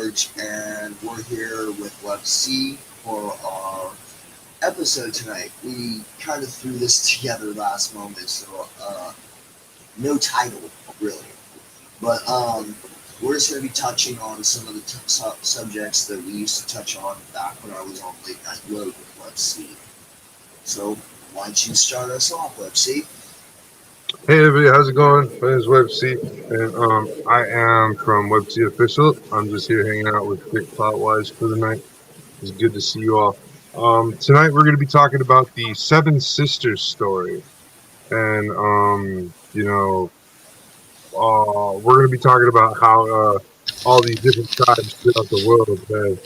George, and we're here with Web C for our episode tonight. We kind of threw this together last moment, so no title really, but we're just going to be touching on some of the subjects that we used to touch on back when I was on Late Night Load with Web C. So why don't you start us off, Web C? Hey everybody, how's it going? My name is WebC, and I am from WebC Official. I'm just here hanging out with Dick Plotwise for the night. It's good to see you all. Tonight we're going to be talking about the Seven Sisters story, and we're going to be talking about how all these different tribes throughout the world have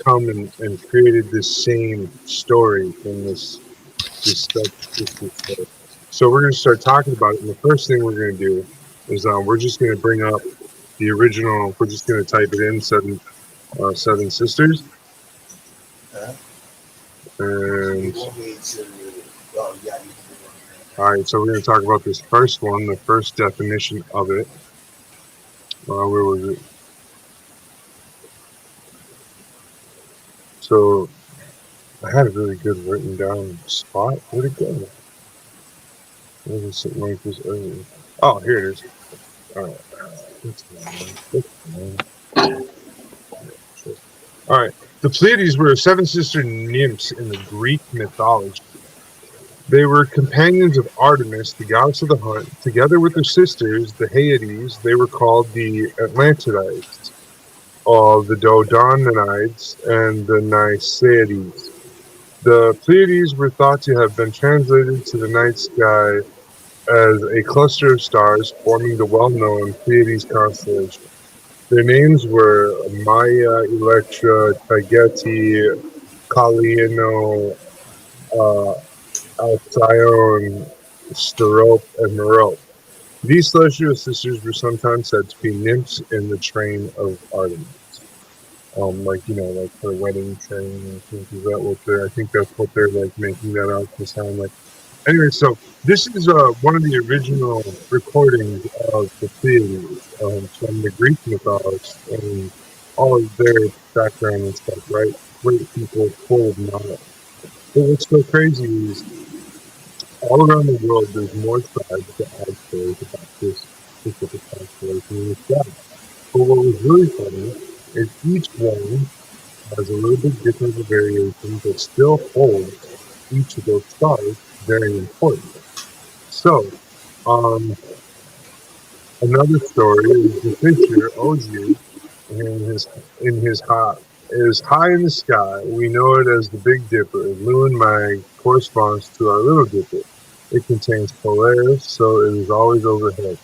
come and created this same story from this story. So we're going to start talking about it, and the first thing we're going to do is we're just going to bring up the original. We're just going to type it in seven sisters, Uh, and you want me to? Oh yeah, you can do all right. So we're going to talk about this first one, the first definition of it. Where was it? So I had a really good written down spot. Where'd it go? Where was it like this earlier? Oh, here it is. All right. All right. The Pleiades were seven sister nymphs in the Greek mythology. They were companions of Artemis, the goddess of the hunt. Together with their sisters, the Hyades, they were called the Atlantides, the Dodonides, and the Nyceides. The Pleiades were thought to have been translated to the night sky as a cluster of stars forming the well-known Pleiades constellation. Their names were Maya, Electra, Taygete, Kalliano, uh, Alcyone, Sterope, and Merope. These celestial sisters were sometimes said to be nymphs in the train of Artemis. Like her wedding train. I think that's what they're like making that out to sound like. Anyway, so this is one of the original recordings of the Pleiades from the Greek mythology and all of their background and stuff, right? Great people full of knowledge. But what's so crazy is all around the world there's more tribes that have stories about this specific constellation in the sky. But what was really funny is each one has a little bit different variation but still holds each of those stars very important. So, another story is the Fisher Ozu is high in the sky. We know it as the Big Dipper. Luan Mag corresponds to our Little Dipper. It contains Polaris, so it is always overhead.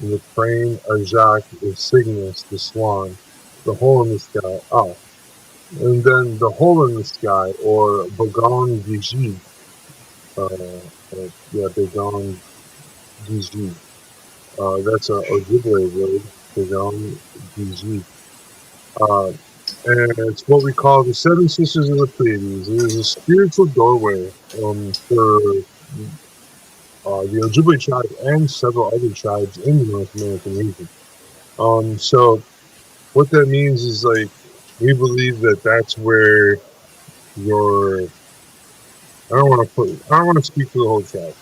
In the crane, Jacques is Cygnus, the swan, the hole in the sky. And then the hole in the sky, or Bagon Vigi. Bagon Vigi. That's a Ojibwe word, Bagon Vigi. And it's what we call the Seven Sisters of the Pleiades. It is a spiritual doorway for the Ojibwe tribe and several other tribes in the North American region. So what that means is like we believe that that's where your I don't want to speak for the whole tribe.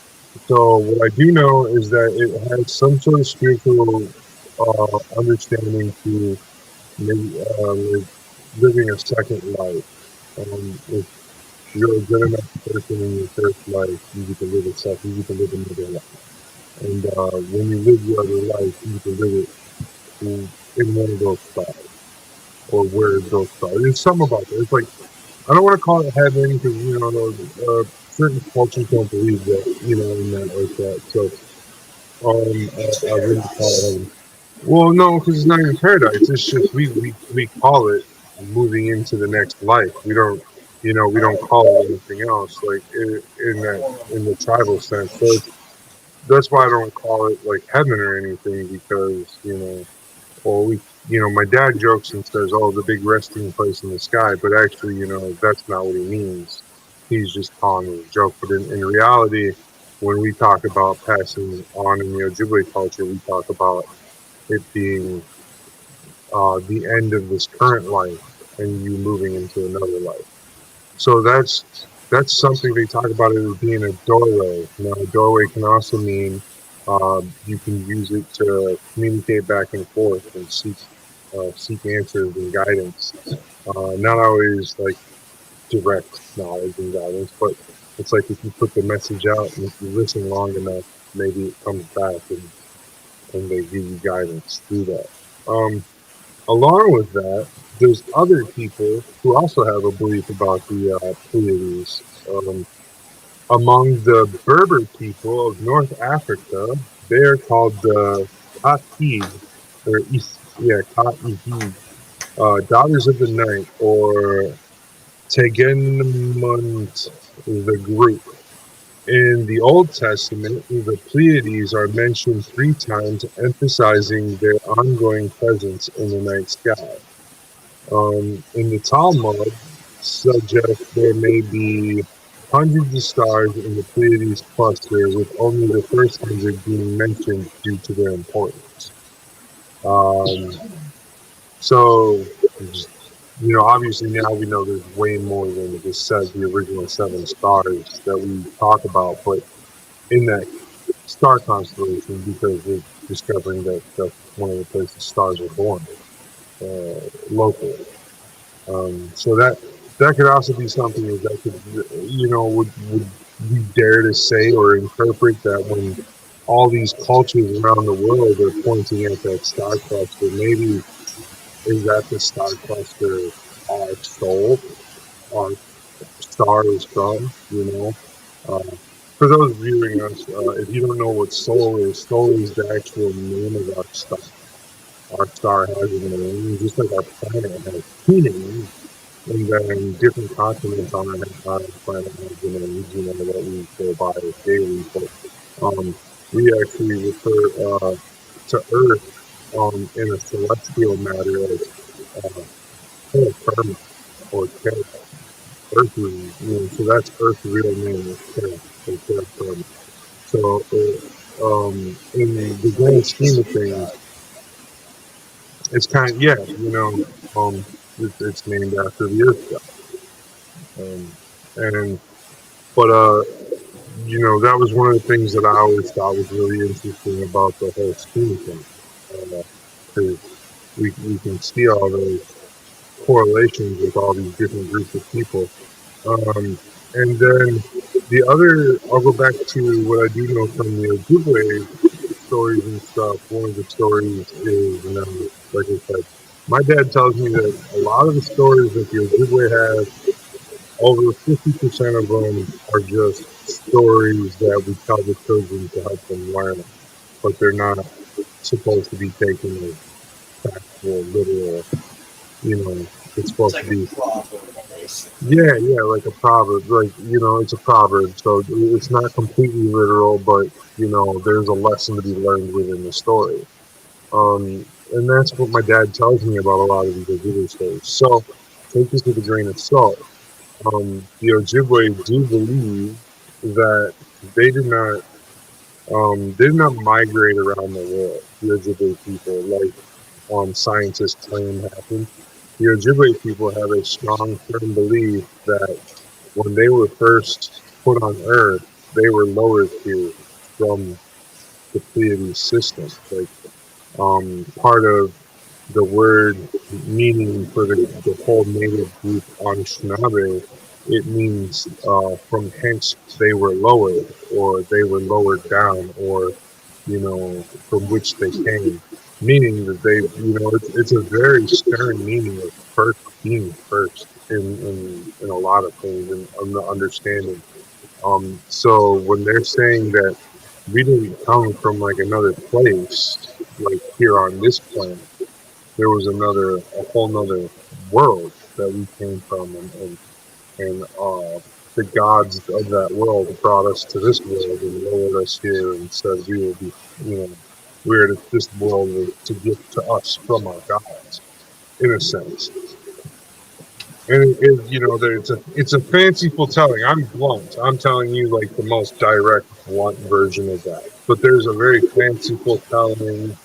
So what I do know is that it has some sort of spiritual understanding to maybe living a second life. If you're a good enough person in your first life, you get to live you get to live another life. And when you live your other life, you get to live it in one of those stars, or where those stars. There's something about it. It's like, I don't want to call it heaven, because, certain cultures don't believe that, in that like that. So, I wouldn't call it heaven. Well, no, because it's not even paradise. It's just we call it moving into the next life. We don't call it anything else, like in the tribal sense. So that's why I don't call it like heaven or anything, because my dad jokes and says, "Oh, the big resting place in the sky," but actually, that's not what he means. He's just calling it a joke. But in reality, when we talk about passing on in the Ojibwe culture, we talk about it being the end of this current life and you moving into another life. So that's something they talk about it as being a doorway. Now, a doorway can also mean you can use it to communicate back and forth and seek answers and guidance. Not always like direct knowledge and guidance, but it's like if you put the message out and if you listen long enough, maybe it comes back and they give you guidance through that. Along with that, there's other people who also have a belief about the Pleiades. Among the Berber people of North Africa, they are called the Khatib, or Khatib, daughters of the night, or Tegenmont, the group. In the Old Testament, the Pleiades are mentioned 3 times, emphasizing their ongoing presence in the night sky. In the Talmud, suggests there may be hundreds of stars in the Pleiades cluster, with only the first 100 being mentioned due to their importance. So, obviously now we know there's way more than just the original 7 stars that we talk about, but in that star constellation, because we're discovering that that's one of the places stars are born locally. So that could also be something that could, would we dare to say or interpret that when all these cultures around the world are pointing at that star cluster, maybe is that the star cluster our soul, our star is from, For those viewing us, if you don't know what soul is the actual name of our star. Our star has a name, just like our planet has 2 names, and then different continents on our planet have a name, that we go by daily. But we actually refer to Earth in a celestial matter as terra firma, or terra. Earth is, so that's Earth's real name, is terra firma. So in the grand scheme of things, it's kind of, it's named after the Earth god. That was one of the things that I always thought was really interesting about the whole scheme thing. Because we can see all those correlations with all these different groups of people. And then I'll go back to what I do know from the Ojibwe stories and stuff. One of the stories is, like I said, my dad tells me that a lot of the stories that the Ojibwe have, over 50% of them are just stories that we tell the children to help them learn, but they're not supposed to be taken as factual, literal. It's supposed to be. Yeah, like a proverb. Like, it's a proverb, so it's not completely literal, but there's a lesson to be learned within the story. And that's what my dad tells me about a lot of these Ojibwe stories. So take this with a grain of salt. The Ojibwe do believe that they did not migrate around the world. The Ojibwe people, like scientists claim happened. The Ojibwe people have a strong, firm belief that when they were first put on Earth, they were lowered here from the Pleiades system. Like, part of the word meaning for the whole native group Anishinaabe, it means from hence they were lowered, or they were lowered down, or from which they came, meaning that they, it's a very stern meaning of first, being first in a lot of things, and the understanding. So when they're saying that we didn't come from like another place, like here on this planet, there was a whole nother world that we came from, and the gods of that world brought us to this world and lowered us here and said we will be, we're at this world to give to us from our gods, in a sense. And it's a fanciful telling. I'm blunt. I'm telling you like the most direct, blunt version of that. But there's a very fanciful telling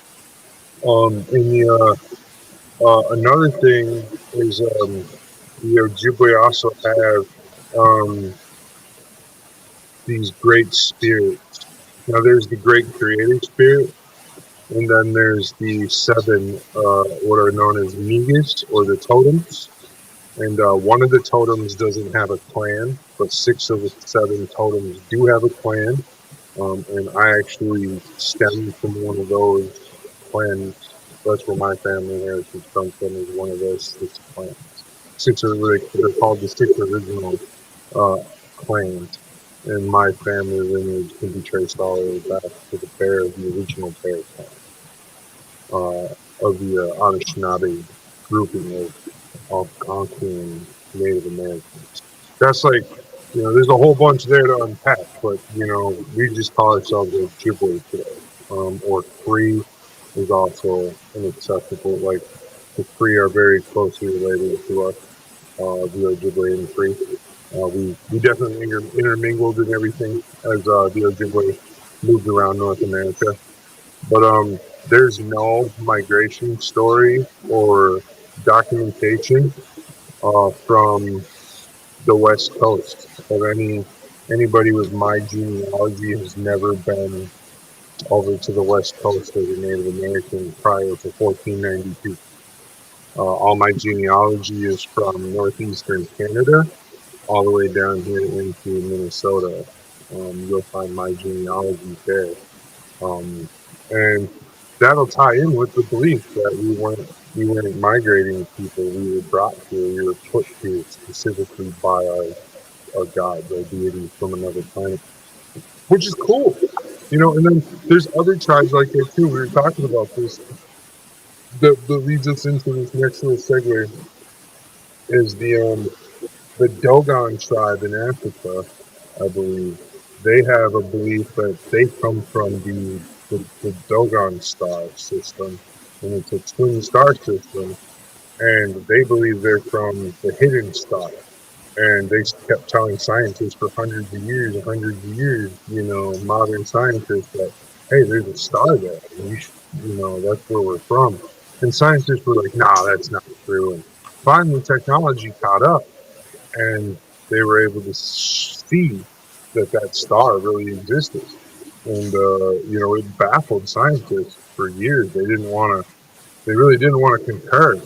in Another thing is the Ojibwe also have these great spirits. Now, there's the great creator spirit, and then there's the seven, what are known as Migas, or the totems. And one of the totems doesn't have a clan, but six of the seven totems do have a clan. And I actually stem from one of those clans. That's where my family heritage comes from, is one of those six clans. They're called the six original clans. And my family lineage can be traced all the way back to the original Bear clan, of the Anishinaabe grouping of Algonquian Native Americans. That's like, there's a whole bunch there to unpack, but, we just call ourselves Ojibwe today. Or Cree is also an acceptable, like, the Cree are very closely related to us, the Ojibwe and Cree. We definitely intermingled and everything as the Ojibwe moved around North America. But there's no migration story or documentation from the West Coast of anybody with my genealogy has never been over to the West Coast as a Native American prior to 1492. All my genealogy is from northeastern Canada all the way down here into Minnesota. You'll find my genealogy there. And that'll tie in with the belief that we weren't migrating people. We were brought here. We were put here specifically by our gods, our deities from another planet, which is cool. And then there's other tribes like that too. We were talking about this. That leads us into this next little segue. Is the Dogon tribe in Africa, I believe. They have a belief that they come from the Dogon star system, and it's a twin star system, and they believe they're from the hidden star. And they kept telling scientists for hundreds of years, modern scientists, that, hey, there's a star there, and that's where we're from. And scientists were like, nah, that's not true. And finally, technology caught up, and they were able to see that star really existed. And it baffled scientists for years. They really didn't want to concur,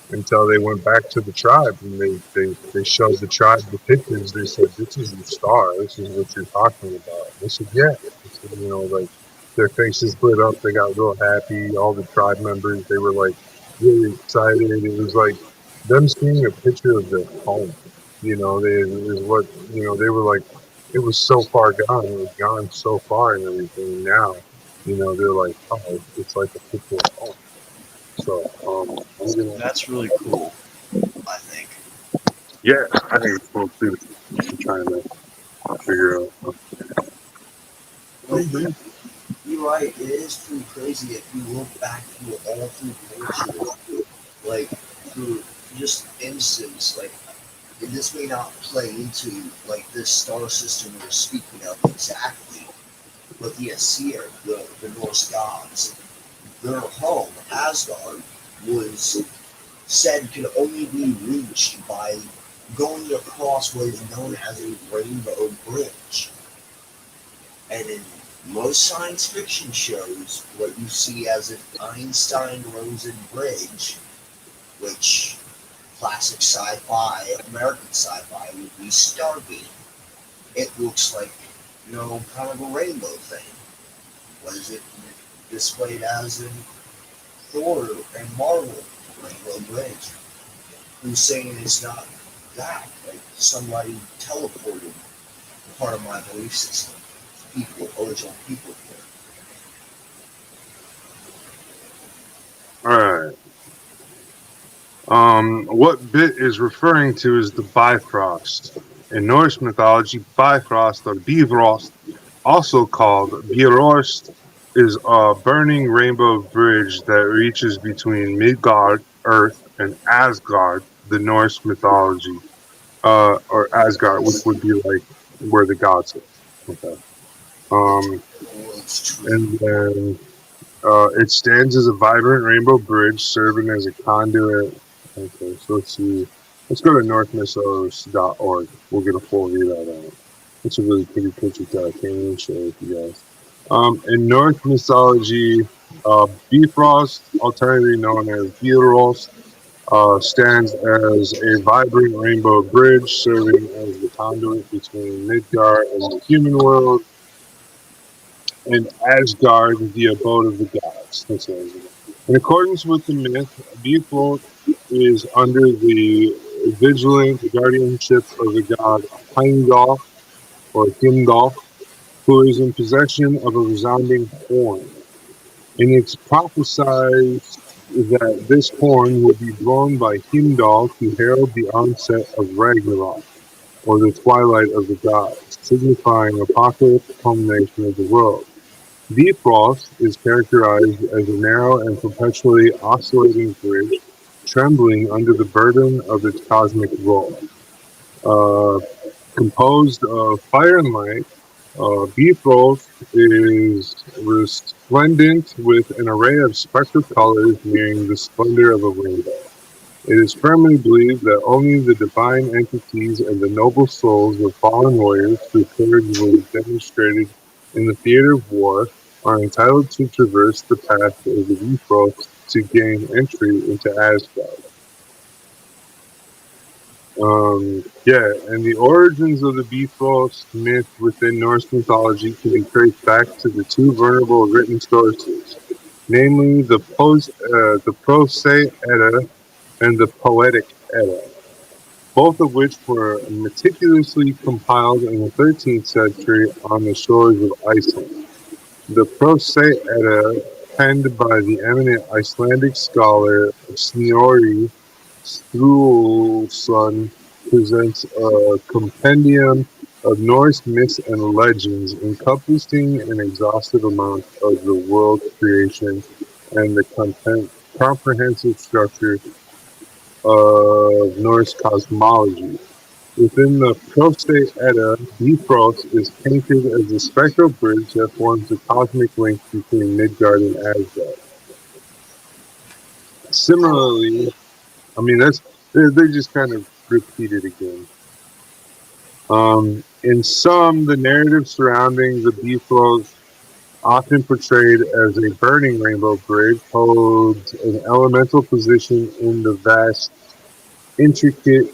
until they went back to the tribe and they showed the tribe the pictures. They said, this is the star. This is what you're talking about. They said, yeah. They said, like, their faces lit up. They got real happy. All the tribe members, they were like really excited. It was like them seeing a picture of their home. They were like, it was so far gone. It was gone so far and everything. Now, they're like, oh, it's like a picture of home. So, that's really cool, I think. Yeah, I think it's cool too. I'm trying to figure out. You're right. It is pretty crazy if you look back through all through culture, like through just instance, like this may not play into like this star system we're speaking of exactly, but the Aesir, the Norse gods, their home, Asgard, was said could only be reached by going across what is known as a rainbow bridge. And in most science fiction shows, what you see as an Einstein-Rosen bridge, which classic sci-fi, American sci-fi, would be Stargate. It looks like, kind of a rainbow thing. What is it displayed as in Thor and Marvel Rainbow Bridge? Who's saying it's not that? Like somebody teleported part of my belief system. Original people here. All right. What Bit is referring to is the Bifrost. In Norse mythology, Bifrost or Bifrost, also called Bifrost, is a burning rainbow bridge that reaches between Midgard, Earth, and Asgard, the Norse mythology, or Asgard, which would be like where the gods live. Okay. And then It stands as a vibrant rainbow bridge, serving as a conduit. Okay, so let's see. Let's go to northmissiles.org. We'll get a full read of that. It's a really pretty picture that I can't even share with you guys. In Norse mythology, Bifrost, alternatively known as Bifrost, stands as a vibrant rainbow bridge, serving as the conduit between Midgard and the human world, and Asgard, the abode of the gods. In accordance with the myth, Bifrost is under the vigilant guardianship of the god Heimdall, or Himdall, who is in possession of a resounding horn. And it's prophesied that this horn will be blown by Heimdall to herald the onset of Ragnarok, or the twilight of the gods, signifying apocalyptic culmination of the world. Bifrost is characterized as a narrow and perpetually oscillating bridge, trembling under the burden of its cosmic roll. Composed of fire and light, Bifrost is resplendent with an array of spectral colors mirroring the splendor of a rainbow. It is firmly believed that only the divine entities and the noble souls of fallen warriors whose courage was demonstrated in the theater of war are entitled to traverse the path of the Bifrost to gain entry into Asgard. And the origins of the Bifrost myth within Norse mythology can be traced back to the two venerable written sources, namely the Prose Edda and the Poetic Edda, both of which were meticulously compiled in the 13th century on the shores of Iceland. The Prose Edda, penned by the eminent Icelandic scholar Snorri Sturluson, presents a compendium of Norse myths and legends encompassing an exhaustive amount of the world creation and the comprehensive structure of Norse cosmology. Within the Prose Edda, Bifrost is painted as a spectral bridge that forms the cosmic link between Midgard and Asgard. Similarly, they just kind of repeated again. In some, the narrative surrounding the Bifrost, often portrayed as a burning rainbow bridge, holds an elemental position in the vast, intricate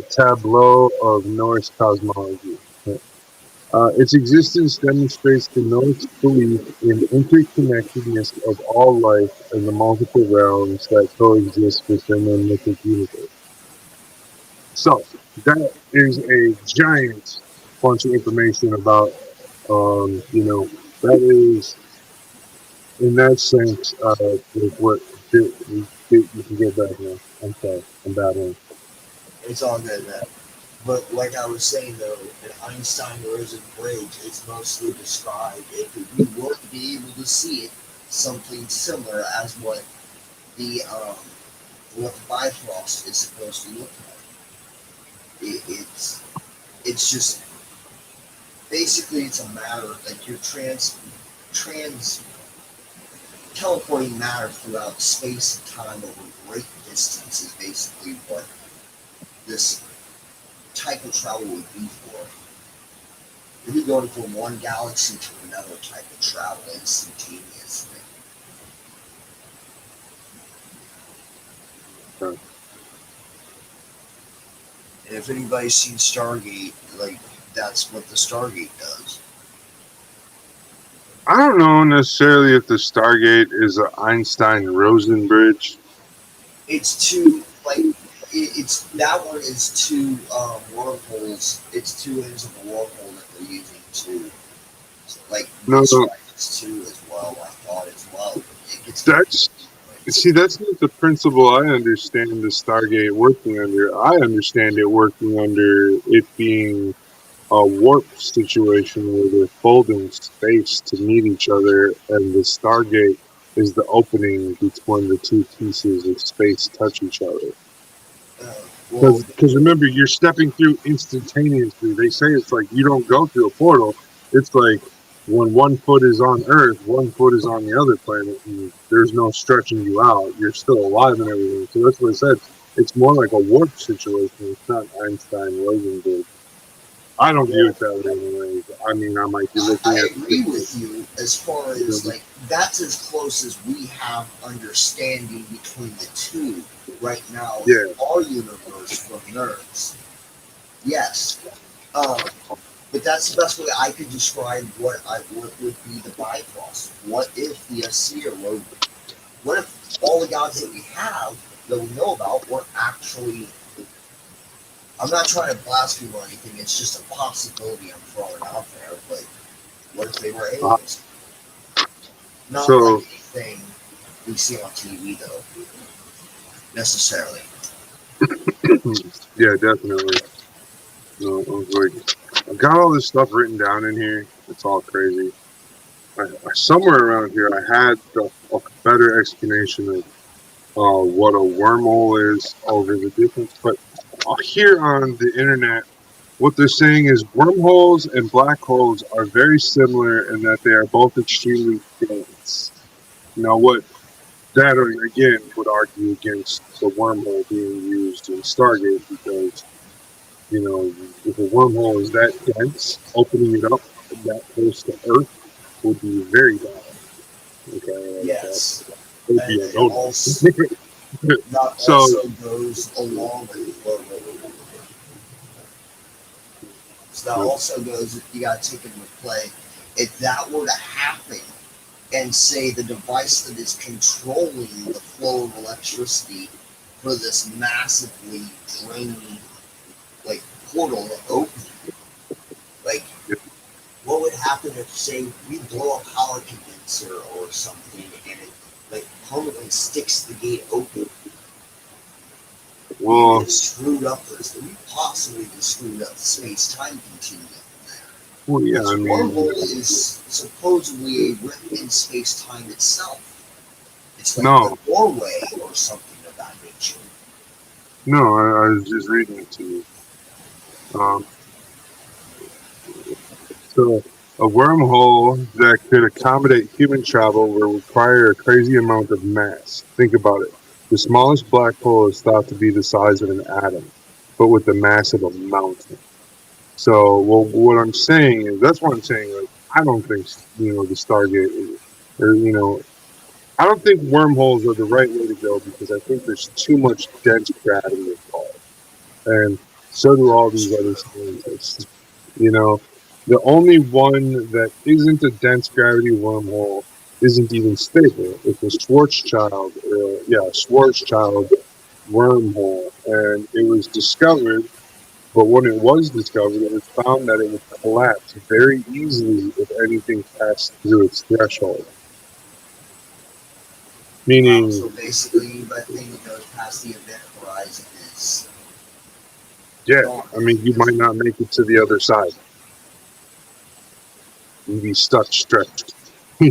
tableau of Norse cosmology. Its existence demonstrates the Norse belief in interconnectedness of all life and the multiple realms that coexist within the mythic universe. So, that is a giant bunch of information about, that is, in that sense, what you can get back now. I'm sorry, I'm battling. It's all good, man. But like I was saying though, an Einstein-Rosen bridge is mostly described if we were to be able to see it, something similar as what the Bifrost is supposed to look like. It's just basically it's a matter like you're trans teleporting matter throughout space and time over great distance is basically what this type of travel would be for. You'd be going from one galaxy to another type of travel instantaneously. Sure. And if anybody's seen Stargate, like that's what the Stargate does. I don't know necessarily if the Stargate is an Einstein-Rosen bridge. It's two it's that one is two wormholes. It's two ends of the wormhole that they're using to this too as well. I thought as well. That's not the principle I understand the Stargate working under. I understand it working under it being a warp situation where they're folding space to meet each other, and the Stargate is the opening between the two pieces of space touch each other. Because remember, you're stepping through instantaneously. They say it's like you don't go through a portal. It's like when one foot is on Earth, one foot is on the other planet, and there's no stretching you out. You're still alive and everything. So that's what I said. It's more like a warp situation. It's not Einstein-Rosenberg. I don't view it that way anyway. I mean, I might be looking I at... agree with you as far as, like, that's as close as we have understanding between the two right now in our universe from nerds. Yes. But that's the best way I could describe what would be the Bifrost. What if the Aesir were... What if all the gods that we have, that we know about, were actually... I'm not trying to blaspheme or anything, it's just a possibility I'm throwing out there, but what if they were aliens? Not like anything we see on TV, though, necessarily. Yeah, definitely. No, I was like, I've got all this stuff written down in here. It's all crazy. Somewhere around here, I had a better explanation of what a wormhole is over the difference, but here on the internet, what they're saying is wormholes and black holes are very similar in that they are both extremely dense. Now, what that again would argue against the wormhole being used in Stargate, because if a wormhole is that dense, opening it up that close to Earth would be very bad. Okay. Yes. It would be a no. That also goes along with so that also goes, you got to take into play, if that were to happen, and say the device that is controlling the flow of electricity for this massively draining, like, portal to open, like, what would happen if, say, we blow a power condenser or something, and it, like, permanently sticks the gate open? Well, we screwed up this. We possibly screwed up the space-time continuum there. Well, yeah, I mean, wormhole is supposedly a rip in space-time itself. It's like a doorway or something of that nature. No, I was just reading it to you. So, a wormhole that could accommodate human travel will require a crazy amount of mass. Think about it. The smallest black hole is thought to be the size of an atom, but with the mass of a mountain. So, well, what I'm saying is, that's what I'm saying. Like, I don't think, the Stargate, or, I don't think wormholes are the right way to go, because I think there's too much dense gravity involved. And so do all these other scientists. The only one that isn't a dense gravity wormhole isn't even stable. It's a Schwarzschild wormhole, and it was discovered. But when it was discovered, it was found that it would collapse very easily if anything passed through its threshold. Meaning, so basically, anything that goes past the event horizon is. Yeah, I mean, you might not make it to the other side. You'd be stuck stretched. So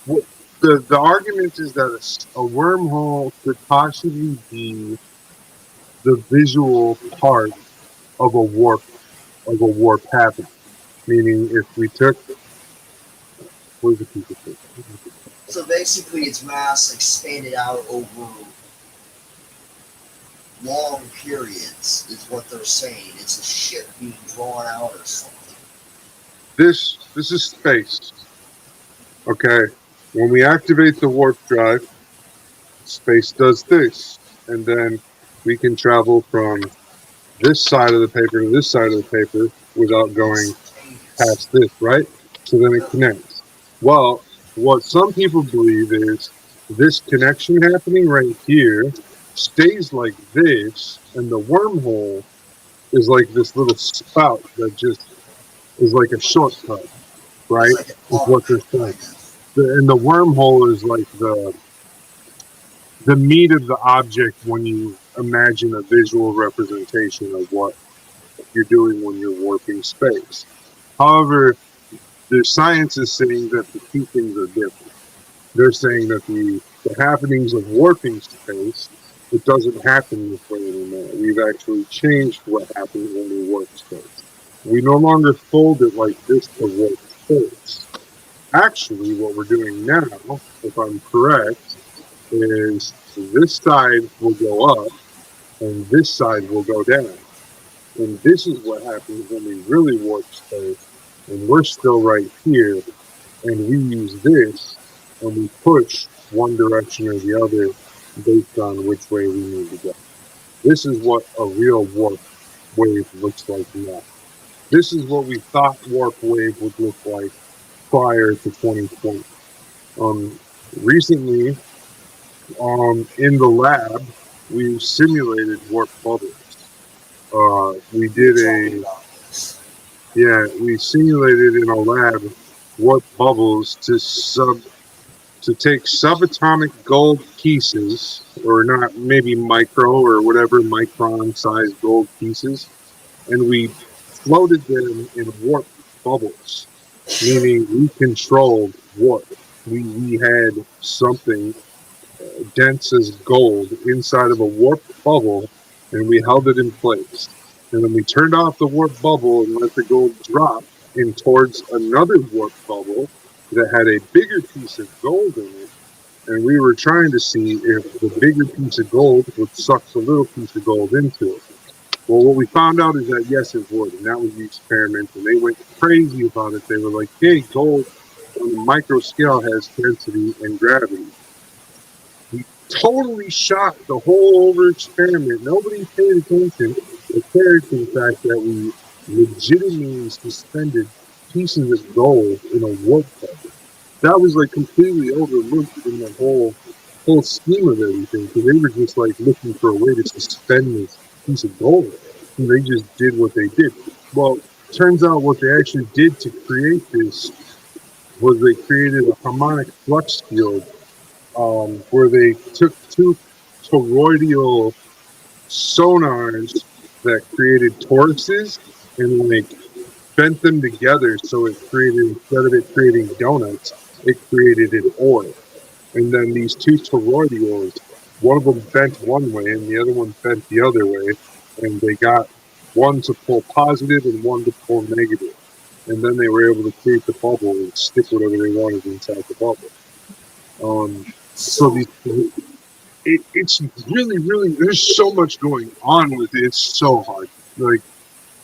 what the argument is that a wormhole could possibly be the visual part of a warp happening. Meaning, if we took, where's the piece of paper? So basically, its mass expanded out over long periods, is what they're saying. It's a ship being drawn out or something. This is space. Okay, when we activate the warp drive, space does this, and then we can travel from this side of the paper to this side of the paper without going past this, right? So then it connects. Well, what some people believe is this connection happening right here stays like this, and the wormhole is like this little spout that just is like a shortcut, right? Like is what they're saying. And the wormhole is like the meat of the object when you imagine a visual representation of what you're doing when you're warping space. However, the science is saying that the two things are different. They're saying that the happenings of warping space, it doesn't happen this way anymore. We've actually changed what happens when we warp space. We no longer fold it like this to warp force. Actually, what we're doing now, if I'm correct, is this side will go up and this side will go down. And this is what happens when we really warp space. And we're still right here. And we use this and we push one direction or the other based on which way we need to go. This is what a real warp wave looks like now. This is what we thought warp wave would look like prior to 2020. Recently, in the lab, we simulated warp bubbles. We did we simulated in a lab warp bubbles to take subatomic gold pieces, or not, maybe micro or whatever micron sized gold pieces, and we floated them in warp bubbles, meaning we controlled warp. We had something dense as gold inside of a warp bubble, and we held it in place. And then we turned off the warp bubble and let the gold drop in towards another warp bubble that had a bigger piece of gold in it. And we were trying to see if the bigger piece of gold would suck the little piece of gold into it. Well, what we found out is that yes, it would, and that was the experiment. And they went crazy about it. They were like, "Hey, gold on the micro scale has density and gravity." We totally shot the whole over experiment. Nobody paid attention. They cared to the fact that we legitimately suspended pieces of gold in a warp bubble. That was like completely overlooked in the whole scheme of everything. Because they were just like looking for a way to suspend this piece of gold, and they just did what they did. Well, turns out what they actually did to create this was they created a harmonic flux field, where they took two toroidal sonars that created toruses and like bent them together, so it created, instead of it creating donuts, it created an orb. And then these two toroidals, one of them bent one way and the other one bent the other way, and they got one to pull positive and one to pull negative. And then they were able to create the bubble and stick whatever they wanted inside the bubble. So it's really, really, there's so much going on with it. It's so hard, like,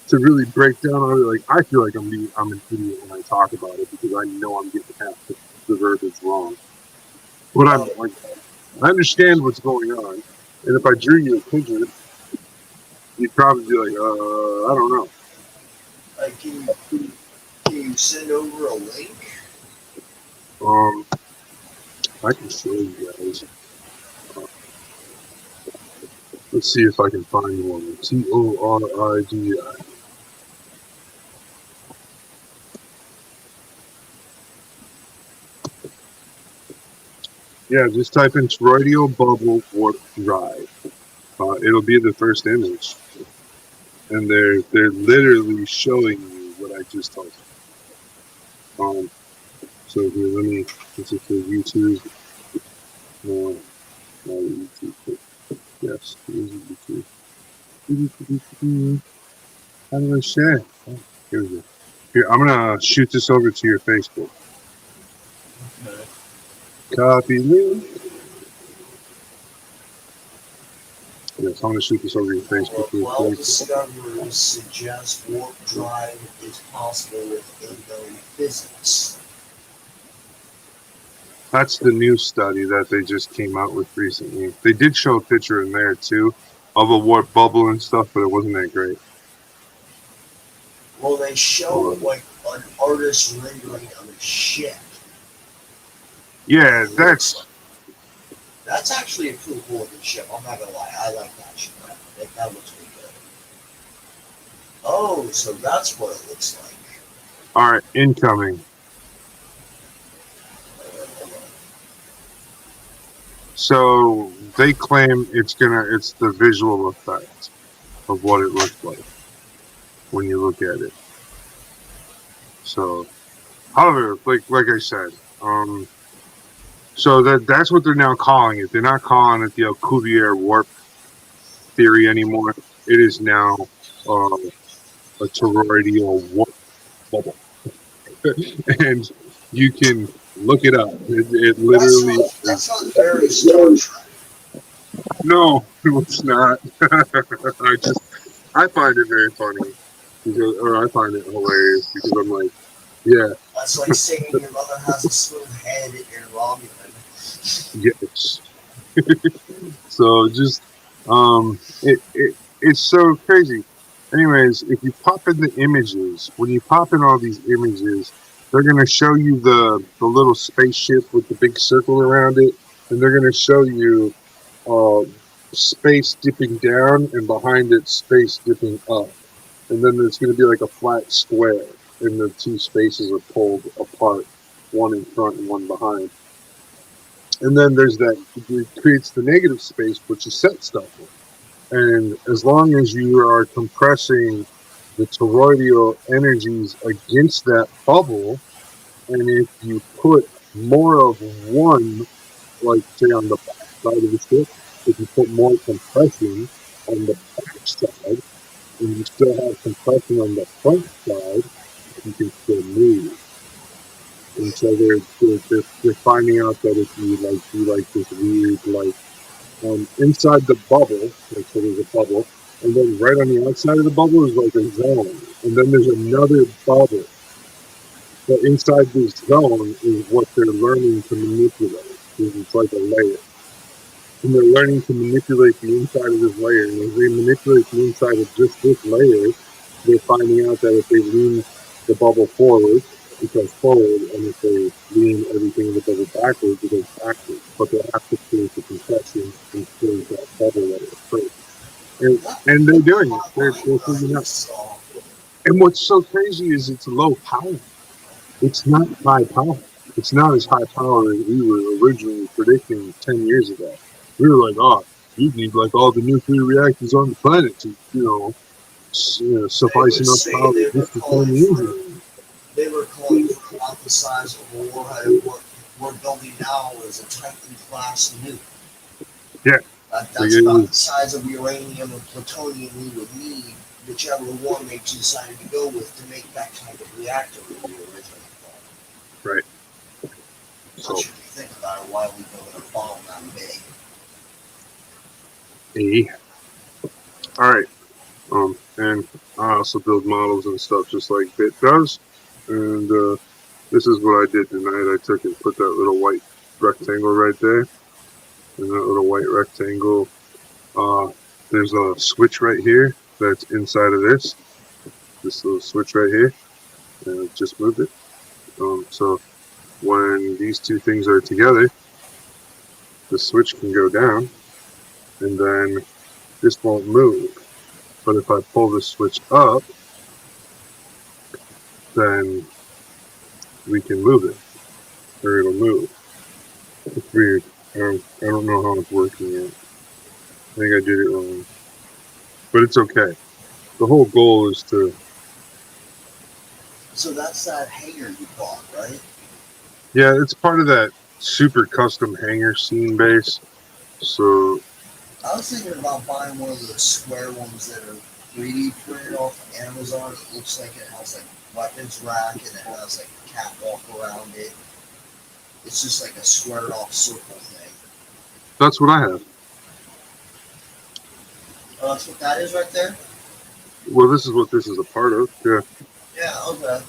to really break down on it. Like, I feel like I'm an idiot when I talk about it because I know I'm getting half the verbiage wrong. But I'm like, I understand what's going on, and if I drew you a picture, you'd probably be like, I don't know. Can you send over a link? I can show you guys. Let's see if I can find one. TORIDI. Yeah, just type in toroidal bubble warp drive. It'll be the first image, and they're literally showing you what I just told you. So here, let me. This is for YouTube. YouTube. Yes, this is YouTube. How do I share? Oh, here we go. Here, I'm gonna shoot this over to your Facebook. Okay. Copy link. Yes, I'm gonna shoot this over to your Facebook. Well, discoverers suggest warp drive is possible with unknown physics. That's the new study that they just came out with recently. They did show a picture in there too of a warp bubble and stuff, but it wasn't that great. Well, they show like an artist rendering of a ship. Yeah, that's actually a pretty cool looking ship. I'm not gonna lie, I like that ship. That looks pretty good. Oh, so that's what it looks like. all right. Incoming. So they claim it's the visual effect of what it looks like when you look at it. So, however, like I said, so that's what they're now calling it. They're not calling it the Alcubierre warp theory anymore. It is now a toroidal bubble. And you can look it up. It literally That's not very Star Trek. no, it's not. I find it very funny because, or I find it hilarious because I'm like, yeah, That's like saying your mother has a smooth head in Romulan. yes. So just it's so crazy. Anyways, if you pop in the images, when you pop in all these images, they're gonna show you the little spaceship with the big circle around it, and they're gonna show you uh, space dipping down, and behind it, space dipping up, and then there's gonna be like a flat square, and the two spaces are pulled apart, one in front and one behind. And then there's that, it creates the negative space, which is set stuff in. And as long as you are compressing the toroidal energies against that bubble, and if you put more of one, like say on the back side of the ship, if you put more compression on the back side, and you still have compression on the front side, you can still move. And so they're finding out that if you like do like this weird like inside the bubble, like so there's a bubble, and then right on the outside of the bubble is like a zone, and then there's another bubble. But inside this zone is what they're learning to manipulate. It's like a layer. And they're learning to manipulate the inside of this layer. And as they manipulate the inside of just this layer, they're finding out that if they lean the bubble forward, it goes forward, and if they lean everything in the bubble backwards, it goes backwards. But they have to create the compression and create that bubble layer first. And they're doing it. They're figuring out. And what's so crazy is it's low power. It's not high power. It's not as high power as we were originally predicting 10 years ago. We were like, oh, you need like all the nuclear reactors on the planet to, suffice enough power just to turn the engine. They were calling for about the size of a warhead. What we're building now is a Titan class nuke. Yeah. That's about the size of uranium and plutonium we would need, whichever one they decided to go with to make that kind of reactor that we originally thought. Right. So you think about it, why we build a bomb that big? All right. And I also build models and stuff just like Bit does. And this is what I did tonight. I took and put that little white rectangle right there. And that little white rectangle, there's a switch right here that's inside of this little switch right here. And I just moved it. So when these two things are together, the switch can go down, and then this won't move. But if I pull the switch up, then we can move it, or it'll move. It's weird. I don't know how it's working yet. I think I did it wrong. But it's okay. The whole goal is to... So that's that hangar you bought, right? Yeah, it's part of that super custom hangar scene base. So... I was thinking about buying one of those square ones that are 3D printed off Amazon. It looks like it has like weapons rack and it has like a catwalk around it. It's just like a squared off circle thing. That's what I have. Oh, that's what that is right there? Well, this is what this is a part of, yeah. Yeah, okay.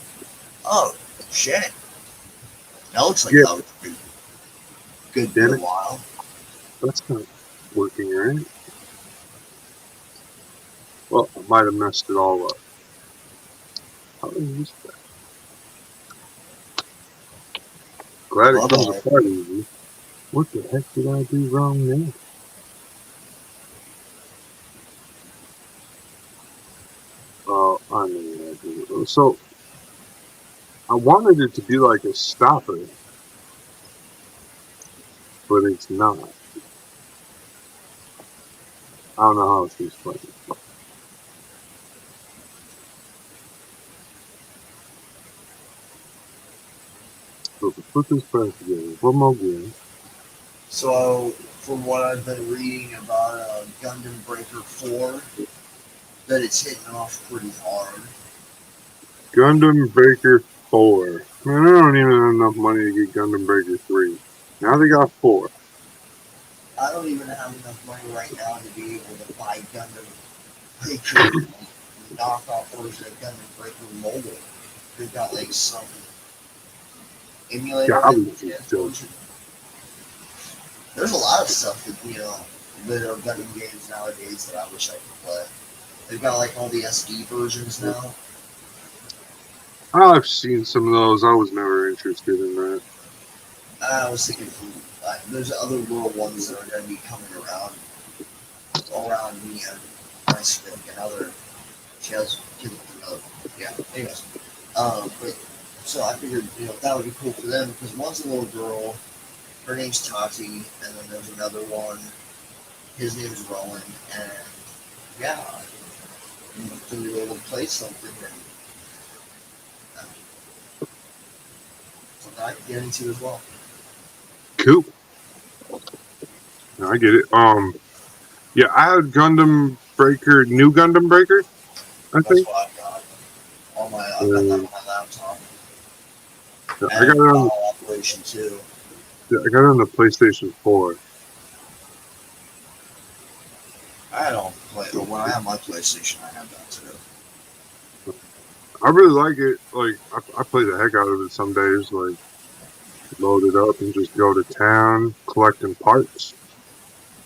Oh, shit. That looks like that would be good for a while. That's not working right. Well, I might have messed it all up. How is that? Glad it comes apart easy. What the heck did I do wrong there? I know what I did. So, I wanted it to be like a stopper, but it's not. I don't know how to explain it. So to put this back together, one more game. So, from what I've been reading about Gundam Breaker 4, that it's hitting off pretty hard. Gundam Breaker 4. Man, I don't even have enough money to get Gundam Breaker 3. Now they got 4. I don't even have enough money right now to be able to buy Gundam Breaker, the knockoff version of Gundam Breaker Mobile. They've got like some emulator version. There's a lot of stuff that are Gundam games nowadays that I wish I could play. They've got like all the SD versions now. I've seen some of those. I was never interested in that. I was thinking there's other little ones that are going to be coming around me and my stick and other. She has another. Yeah. Anyways, but so I figured that would be cool for them because one's a little girl. Her name's Tati, and then there's another one. His name's Rowan, and yeah, to be able to play something and something I can get into as well. Cool. I get it. Yeah, I had Gundam Breaker, new Gundam Breaker. I think. That's what I've got. I got that on my laptop. Yeah, I got it on Operation 2. Yeah, I got it on the PlayStation 4. I don't play, but when I have my PlayStation, I have that too. I really like it. Like, I play the heck out of it some days. Like, load it up and just go to town collecting parts.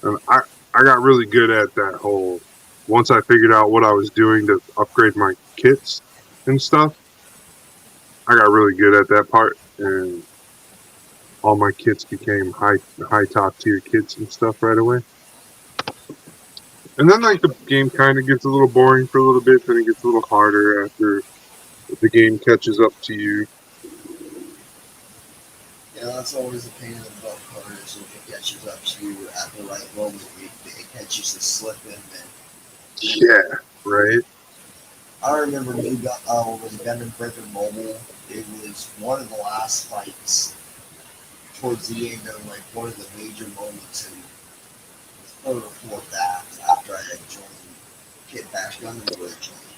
And I got really good at that whole. Once I figured out what I was doing to upgrade my kits and stuff, I got really good at that part, and all my kits became high top tier kits and stuff right away. And then like the game kind of gets a little boring for a little bit, then it gets a little harder after the game catches up to you. Yeah, that's always a pain in the butt part is if it catches up to you at the right moment, it catches the slip in there. Yeah, right. I remember with Gundam Breaker Mobile, it was one of the last fights towards the end of like one of the major moments in the third or fourth act after I had joined Kid Bash Gundam originally.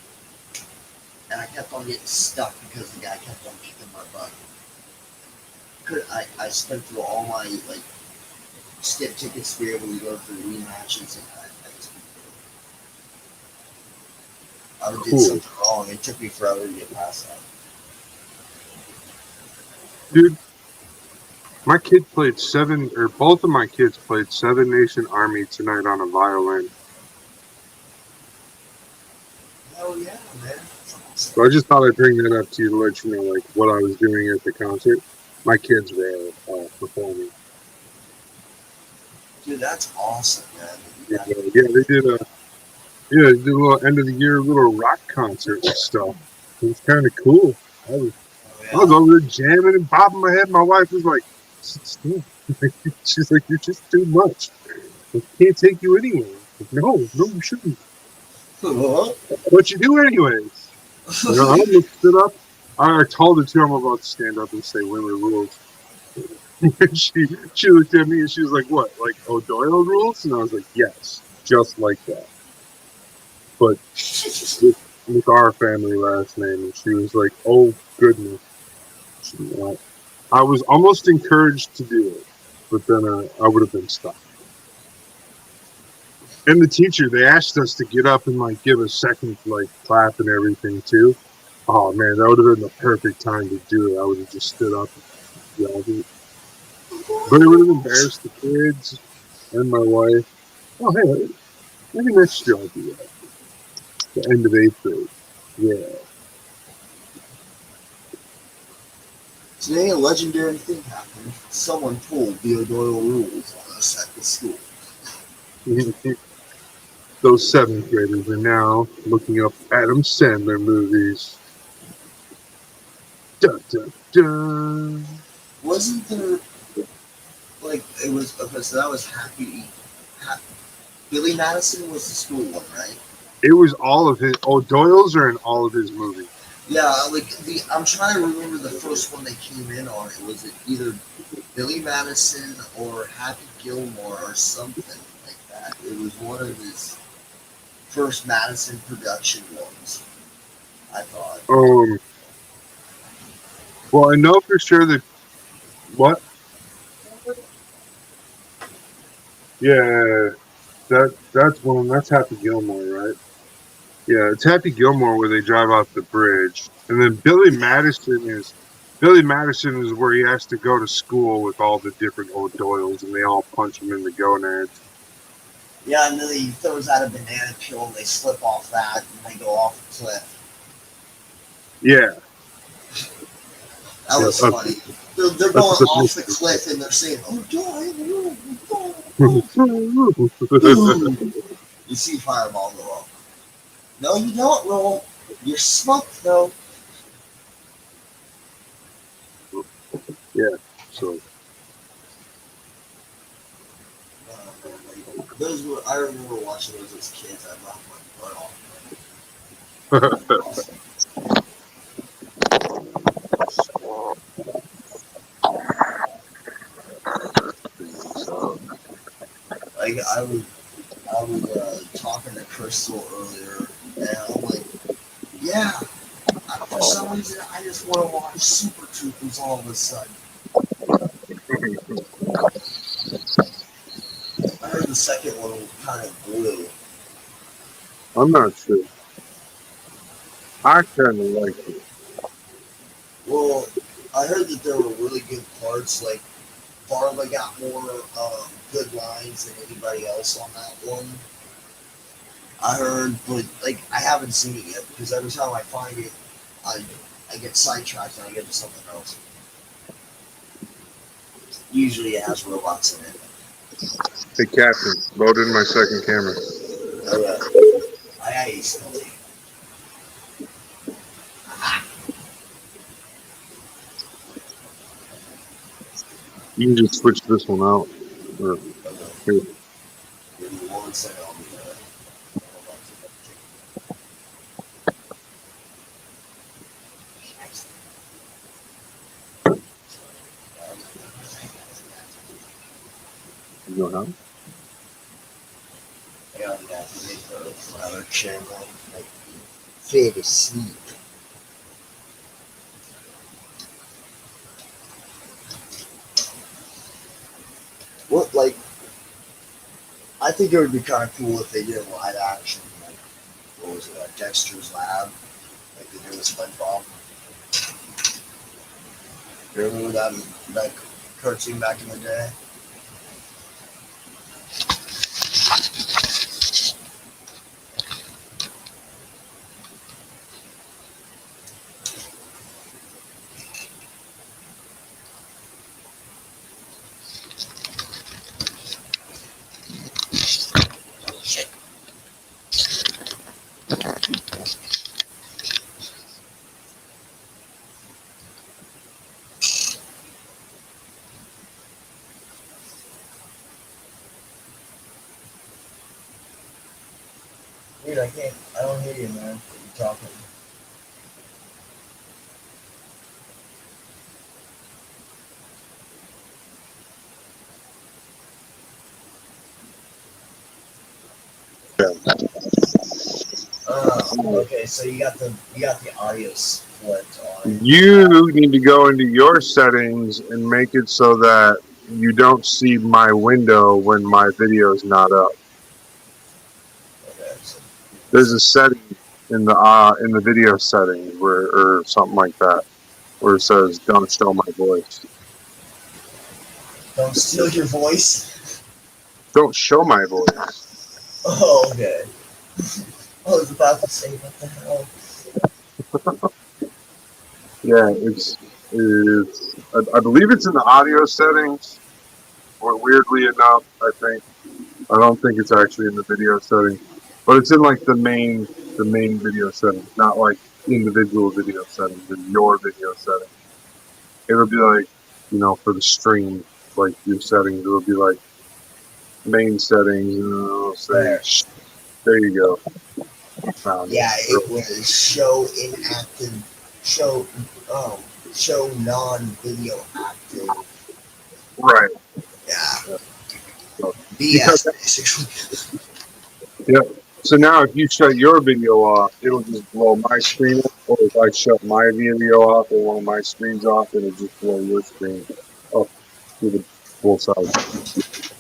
And I kept on getting stuck because the guy kept on kicking my butt. I spent through all my like skip tickets to be able to go through rematches and I did something wrong. It took me forever to get past that. Dude, both of my kids played Seven Nation Army tonight on a violin. Hell yeah, man. So I just thought I'd bring that up to you to let you know like what I was doing at the concert. My kids were performing. Dude, that's awesome, man. Yeah, they did a little end of the year little rock concert and stuff. It was kind of cool. I was over there jamming and bobbing my head. My wife was like, "Sit still." She's like, "You're just too much. I can't take you anywhere." Like, no, you shouldn't. What you do anyways? I almost stood up. I told her too I'm about to stand up and say women rules. she looked at me and she was like, "What? Like O'Doyle rules?" And I was like, "Yes, just like that." But with our family last name, and she was like, "Oh goodness." I was almost encouraged to do it, but then I would have been stopped. And the teacher, they asked us to get up and like give a second like clap and everything too. Oh man, that would have been the perfect time to do it. I would have just stood up and yelled it. But it would have embarrassed the kids and my wife. Oh hey, maybe next year I'll do that. The end of 8th grade. Yeah. Today, a legendary thing happened. Someone pulled the O'Doyle rules on us at the school. Those 7th graders are now looking up Adam Sandler movies. Dun, dun, dun. Wasn't there, like, it was, okay, so that was Happy. Billy Madison was the school one, right? It was all of his, O'Doyle's are in all of his movies. Yeah, like, I'm trying to remember the first one they came in on. It was either Billy Madison or Happy Gilmore or something like that. It was one of his first Madison production ones. I thought. Well, I know for sure that what? Yeah, that's one. That's Happy Gilmore, right? Yeah, it's Happy Gilmore where they drive off the bridge, and then Billy Madison is where he has to go to school with all the different O'Doyles, and they all punch him in the gonads. Yeah, and then he throws out a banana peel and they slip off that and they go off the cliff. Yeah, That was funny. They're going off the cliff and they're saying, "Oh, die!" You see Fireball go up. No, you don't, Roll. You're smoked, though. Yeah, so. I remember watching those as kids. I laughed my butt off. Like I was talking to Crystal earlier, and I'm like, yeah. For some reason, I just want to watch Super Troopers all of a sudden. I heard the second one was kind of blue. I'm not sure. I kind of like it. Well, I heard that there were really good parts. Like Barla got more good lines than anybody else on that one. I heard, but like I haven't seen it yet because every time I find it, I get sidetracked and I get to something else. Usually it has robots in it. Hey, Captain, load in my second camera. Okay. I still take. You can just switch this one out. Or, here. Give me 1 second. I'll be there. You know how? I gotta make another channel. Like, fit asleep. What, like, I think it would be kind of cool if they did a live action, like, what was it, Dexter's Lab, like they did with SpongeBob. You remember that cartoon back in the day? Dude, I don't hear you, man. You're talking. Okay, so you got the audio split on. You need to go into your settings and make it so that you don't see my window when my video is not up. Okay, so There's a setting in the video settings or something like that where it says "Don't show my voice." don't steal your voice. Don't show my voice. Oh, okay. I was about to say, what the hell? Yeah, it's I believe it's in the audio settings, or weirdly enough, I don't think it's actually in the video settings, but it's in like the main video settings, not like individual video settings in your video settings. It'll be like, for the stream, like your settings, it'll be like main settings, and it'll say, there you go. Yeah, it was show inactive, show non-video active. Right. Yeah. So, BS, basically. Yep. So now if you shut your video off, it'll just blow my screen up. Or if I shut my video off or one of my screens off, it'll just blow your screen up to the both sides.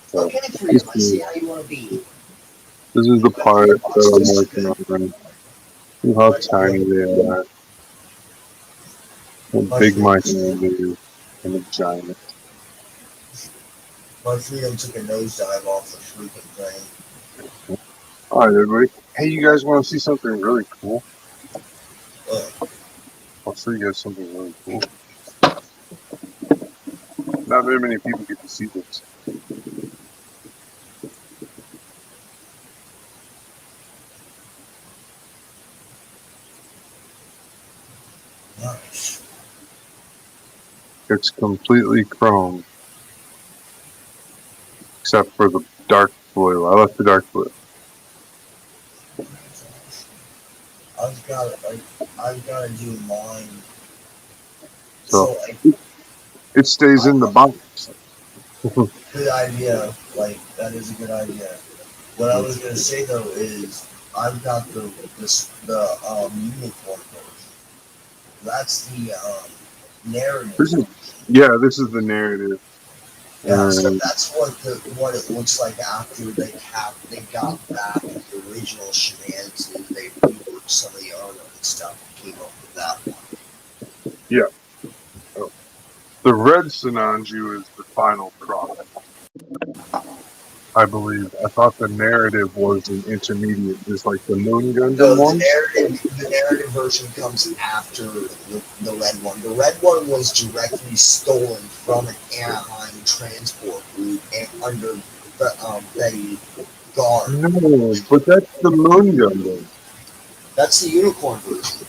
So Okay, Freedom, I see how you want to be. this is the part that I'm working on. See how tiny they are. How big my hand is. And a giant. My Freedom took a nosedive off the freaking thing. Alright, everybody. Hey, you guys want to see something really cool? I'll show you guys something really cool. Not very many people get to see this. Nice. It's completely chrome. Except for the dark blue. I left the dark blue. I've got to do mine. So it stays in the box. Good idea. Like, that is a good idea. What I was gonna say though is I've got the unicorn version. That's the narrative. This is the narrative. Yeah, so that's what it looks like after they got back the original shenanigans. They reworked some of the armor and stuff and came up with that one. Yeah. Oh. The red Sinanju is the final product. I believe. I thought the narrative was an intermediate, just like the Moon Gundam one. The narrative version comes after the red one. The red one was directly stolen from an Anaheim transport route and under Betty Guard. No, but that's the Moon Gundam. That's the unicorn version.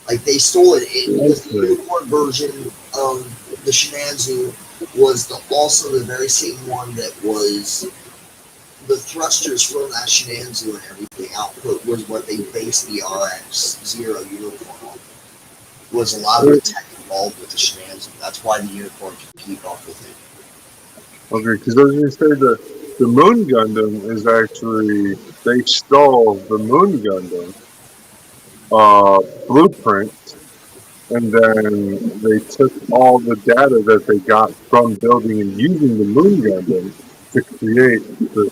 Like, they stole it. The unicorn version, the Shinanzu, was also the very same one that was the thrusters from that Shinanzu and everything output was what they based the RX-0 unicorn on. Was a lot of the tech involved with the Shinanzu. That's why the unicorn can keep up with it. Okay, because I was going to say the Moon Gundam is actually, they stole the Moon Gundam blueprint, and then they took all the data that they got from building and using the Moon Gundam to create the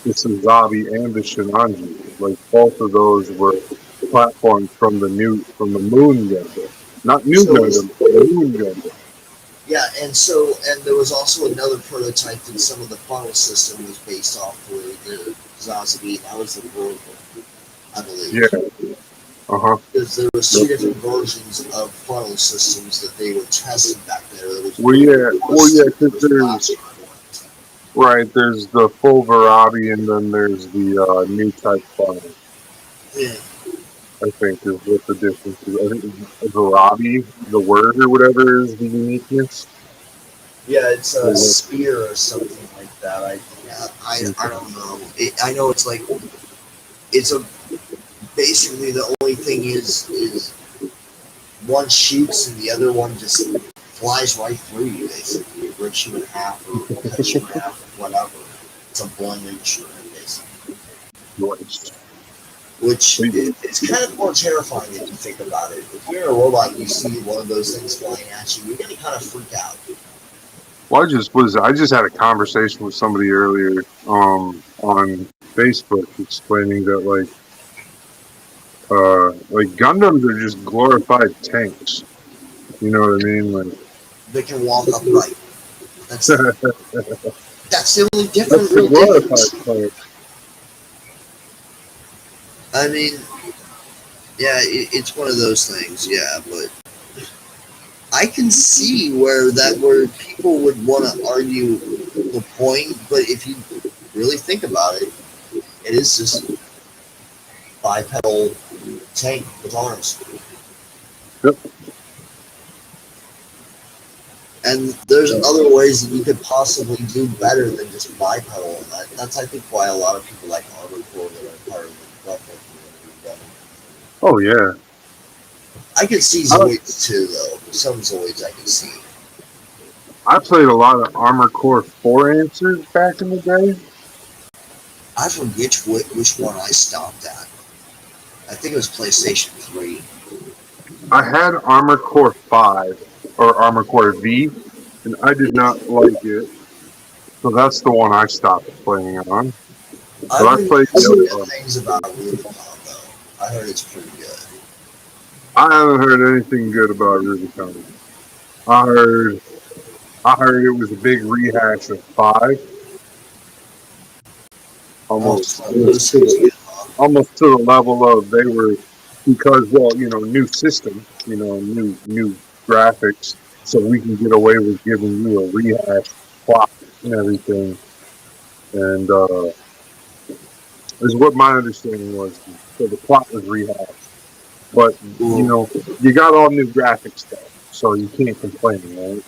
Suzabi and the Shinanju. Like, both of those were platforms from the Moon Gundam. Not New Gundam, but the Moon Gundam. Yeah, and there was also another prototype that some of the funnel system was based off for the Zazabi. That was the world one, I believe. Yeah. Because there was two different versions of funnel systems that they were testing back there. There's the full Varabi, and then there's the new type funnel. Yeah. I think is what the difference is. I think Varabi, the word or whatever, is the uniqueness. Yeah, it's a spear or something like that. I don't know. I know it's like basically the only thing is one shoots and the other one just flies right through you. Basically, it rips you in half or cuts you in half or whatever. It's a blunt instrument, basically. Nice. Which it's kind of more terrifying if you think about it. If you're in a robot and you see one of those things flying at you, you're gonna kind of freak out. Well, I just had a conversation with somebody earlier on Facebook explaining that like Gundams are just glorified tanks. You know what I mean? Like, they can walk upright. That's the only difference. That's the glorified tank. I mean, yeah, it's one of those things, yeah, but I can see where people would want to argue the point, but if you really think about it, it is just bipedal tank with arms. Yep. And there's other ways that you could possibly do better than just bipedal, and that's I think why a lot of people like Armored Core that are part of the Buffalo community. Oh yeah. I can see Zoids too, though. Some Zoids I can see. I played a lot of Armored Core 4 answers back in the day. I forget which one I stopped at. I think it was PlayStation 3. I had Armored Core 5 or Armored Core V, and I did not like it. So that's the one I stopped playing on. But I've I been played hearing the some other good one. things about Rubicon, though. I heard it's pretty good. I haven't heard anything good about Rubicon. I heard I heard it was a big rehash of 5, Oh, almost so this seems good, huh? almost to the level of they were, because, well, new system, new graphics, so we can get away with giving you a rehash plot and everything. And is what my understanding was. So the plot was rehashed, but Cool. you got all new graphics stuff, so you can't complain, right?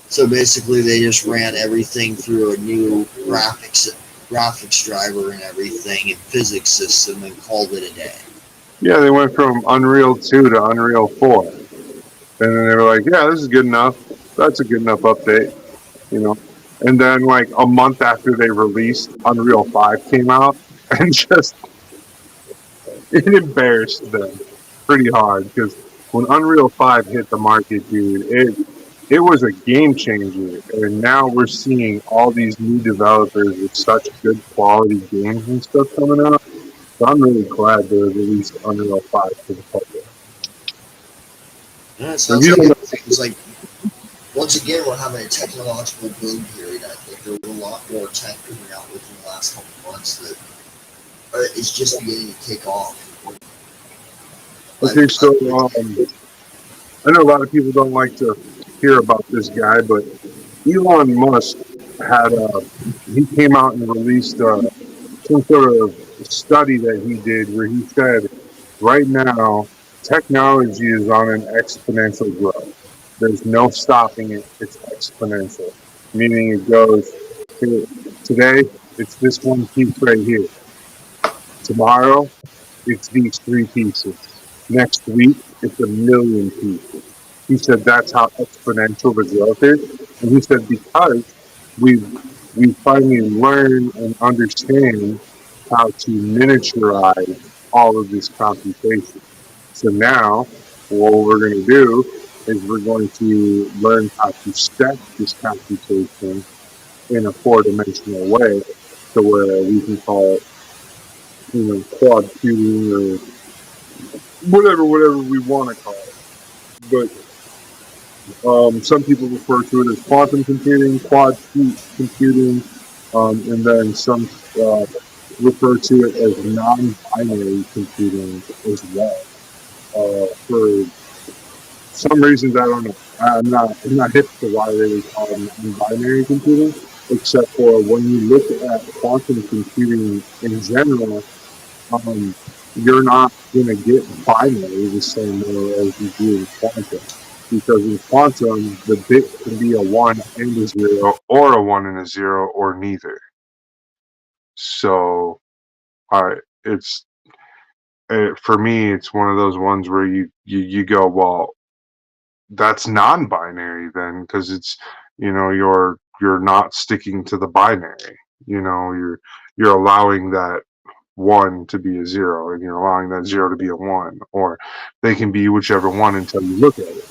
So basically, they just ran everything through a new graphics driver and everything and physics system and called it a day. Yeah, they went from Unreal 2 to Unreal 4, and then they were like, "Yeah, this is good enough. That's a good enough update," you know. And then, like a month after they released, Unreal 5 came out, and just it embarrassed them pretty hard, because when Unreal 5 hit the market, dude, it was a game changer. And now we're seeing all these new developers with such good quality games and stuff coming out. So I'm really glad they released Unreal 5 to the public. Yeah, it If sounds you like don't know, everything's like, once again, we're having a technological boom period. I think there were a lot more tech coming out within the last couple of months that it's just beginning to take off. okay, so I I know a lot of people don't like to hear about this guy, but Elon Musk had he came out and released some sort of study that he did where he said right now technology is on an exponential growth. There's no stopping it. It's exponential, meaning it goes today. It's this one piece right here. Tomorrow, it's these 3 pieces. Next week, it's a million pieces. He said that's how exponential the growth is, and he said because we finally learn and understand how to miniaturize all of this computation. So now, what we're going to do is we're going to learn how to stack this computation in a 4-dimensional way, to where we can call it, quad computing or whatever we want to call it. But some people refer to it as quantum computing, quad computing, and then some refer to it as non-binary computing as well. For some reasons, I don't know. I'm not hip to why they would call it non-binary computing, except for when you look at quantum computing in general, you're not going to get binary the same way as you do in quantum. Because in quantum, the bit can be a 1 and a 0, or a 1 and a 0, or neither. So, it's for me, it's one of those ones where you go, well, that's non-binary then, because it's you're not sticking to the binary. You're allowing that 1 to be a 0, and you're allowing that 0 to be a 1, or they can be whichever one until you look at it.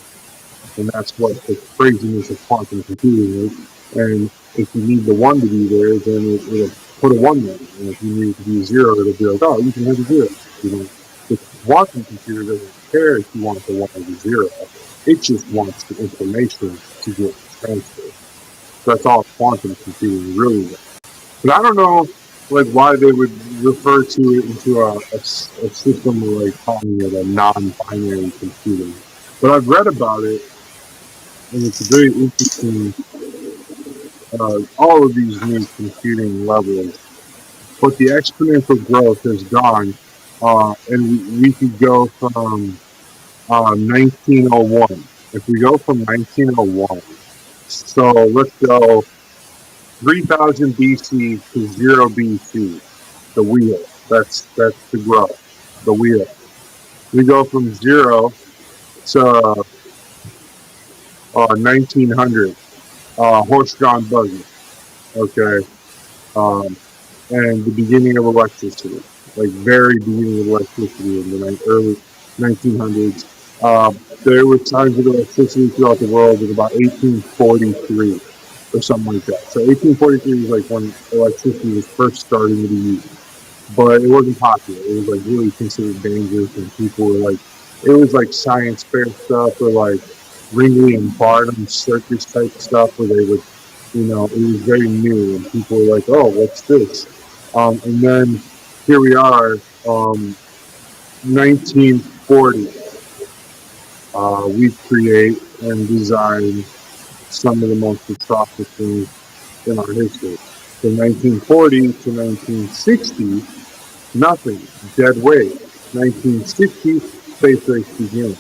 And that's what the craziness of quantum computing is. And if you need the 1 to be there, then it'll put a 1 there. And if you need it to be a 0, it'll be like, oh, you can have a 0. The quantum computer doesn't care if you want the 1 or the 0. It just wants the information to get transferred. So that's all quantum computing really is. But I don't know, why they would refer to it into a system of calling it a non-binary computing. But I've read about it, and it's a very interesting. All of these new computing levels, but the exponential growth has gone, and we could go from 1901. If we go from 1901, so let's go 3000 BC to 0 BC. The wheel. That's the growth. The wheel. We go from 0 to 1900. Horse-drawn buggy. Okay. and the beginning of electricity, like very beginning of electricity in the early 1900s. There were signs of electricity throughout the world in about 1843 or something like that. So 1843 was like when electricity was first starting to be used, but it wasn't popular. It was like really considered dangerous, and people were like, it was like science fair stuff or like Ringley and Barnum circus type stuff where they would, it was very new, and people were like, "Oh, what's this?" And then here we are, 1940. We create and design some of the most atrocious things in our history. From 1940 to 1960, nothing, dead weight. 1960, space race begins.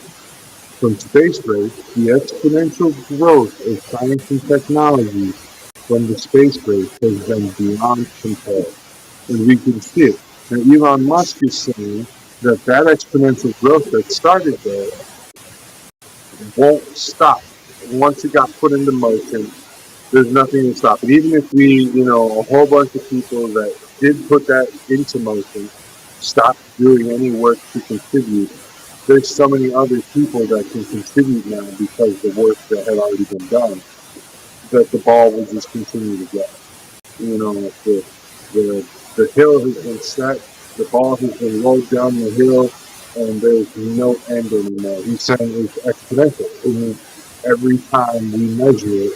From space race, the exponential growth of science and technology from the space race has been beyond compare. And we can see it. And Elon Musk is saying that exponential growth that started there won't stop. Once it got put into motion, there's nothing to stop it. Even if we, a whole bunch of people that did put that into motion stop doing any work to contribute, there's so many other people that can contribute now because the work that had already been done, that the ball will just continue to go. The hill has been set, the ball has been rolled down the hill, and there's no end anymore. He's saying it's exponential. I mean, every time we measure it,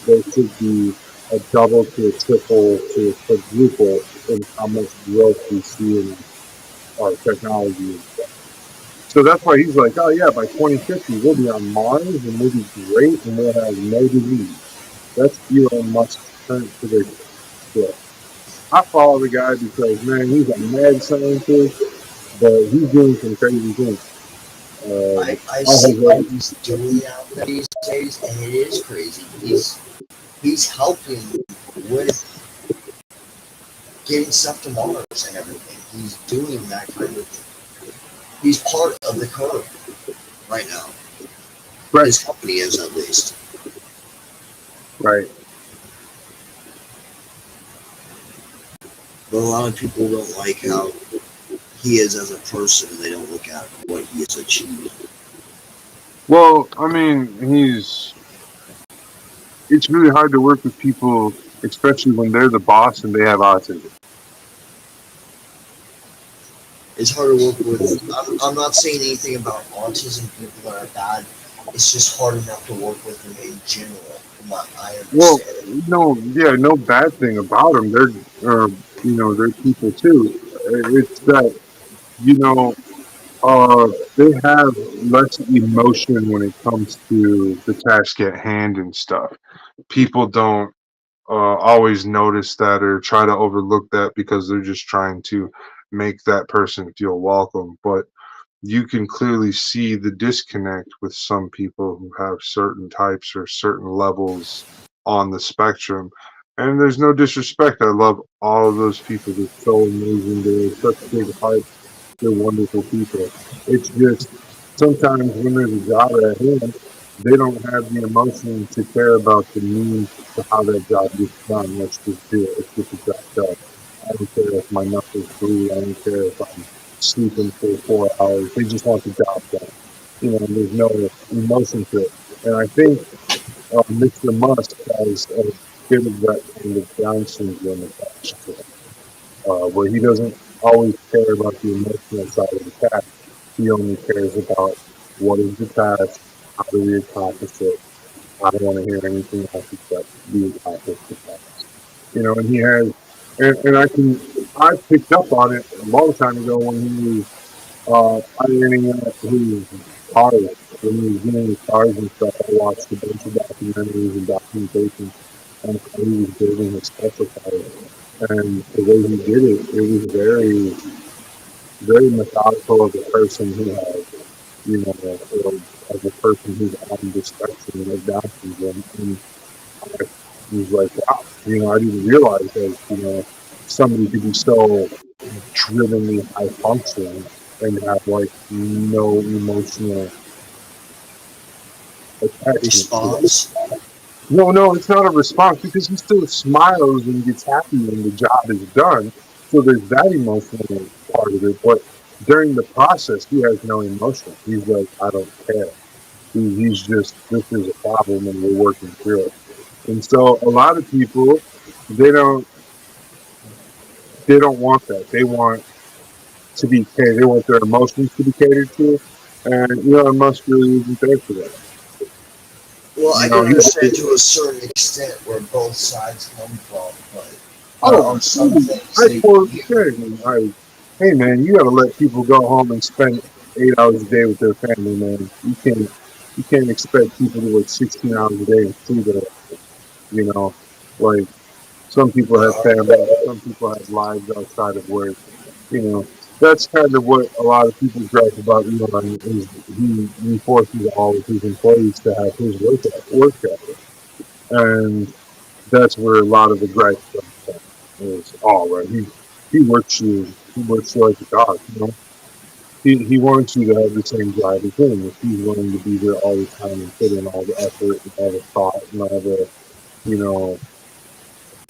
there should be a double to a triple to a quadruple in how much growth we see in our technology and stuff. So that's why he's like, oh yeah, by 2050 we'll be on Mars and we'll be great and we'll have no disease. That's Elon Musk's current prediction. So I follow the guy because, man, he's a mad scientist, but he's doing some crazy things. I see what he's doing out there these days, and it is crazy. He's helping with getting stuff to Mars and everything. He's doing that kind of thing. He's part of the curve right now. Right. His company is, at least. Right. But a lot of people don't like how he is as a person. They don't look at what he has achieved. Well, I mean, it's really hard to work with people, especially when they're the boss and they have autism. It's hard to work with. I'm not saying anything about autism people that are bad. It's just hard enough to work with them in general, from what I understand. Well, no bad thing about them. They're people too. It's that, they have less emotion when it comes to the task at hand and stuff. People don't always notice that or try to overlook that because they're just trying to make that person feel welcome. But you can clearly see the disconnect with some people who have certain types or certain levels on the spectrum. And there's no disrespect. I love all of those people. They're so amazing. They're such big hearts. They're wonderful people. It's just sometimes when there's a job at hand, they don't have the emotion to care about the means to how that job gets done. Let's just do it. Let's get the job done. I don't care if my knuckles bleed. I don't care if I'm sleeping for 4 hours. They just want the job done. And there's no emotion to it. And I think Mr. Musk has a bit of that kind of Down syndrome attached to him, where he doesn't always care about the emotional side of the task. He only cares about what is the task, how do we accomplish it. I don't want to hear anything else except we accomplish the task. And he has, and I picked up on it a long time ago when he was ironing out his cars, when he was doing his cars and stuff. I watched a bunch of documentaries and documentation on how he was building his special cars. And the way he did it, it was very, very methodical of a person who has, as a person who's on the spectrum of Down syndrome. And I was like, wow, I didn't realize that, somebody could be so drivenly high functioning and have like no emotional attachment. Response. No, it's not a response because he still smiles and gets happy when the job is done. So there's that emotional part of it. But during the process, he has no emotion. He's like, I don't care. He's just, this is a problem and we're working through it. And so a lot of people, they don't, they don't want that. They want to be catered. They want their emotions to be catered to. And Elon Musk really isn't there for that. Well, I You can know, understand to a certain extent where both sides come from, but oh, some things I totally say, hey man, you got to let people go home and spend 8 hours a day with their family, man. You can't expect people to work 16 hours a day and see that. You know, like some people have families, some people have lives outside of work. You know, that's kind of what a lot of people gripe about Elon is he forces all of his employees to have his work ethic. And that's where a lot of the gripe comes from. Is all right. He works you like a dog. You know, he wants you to have the same drive as him. If he's willing to be there all the time and put in all the effort and all the thought and all the you know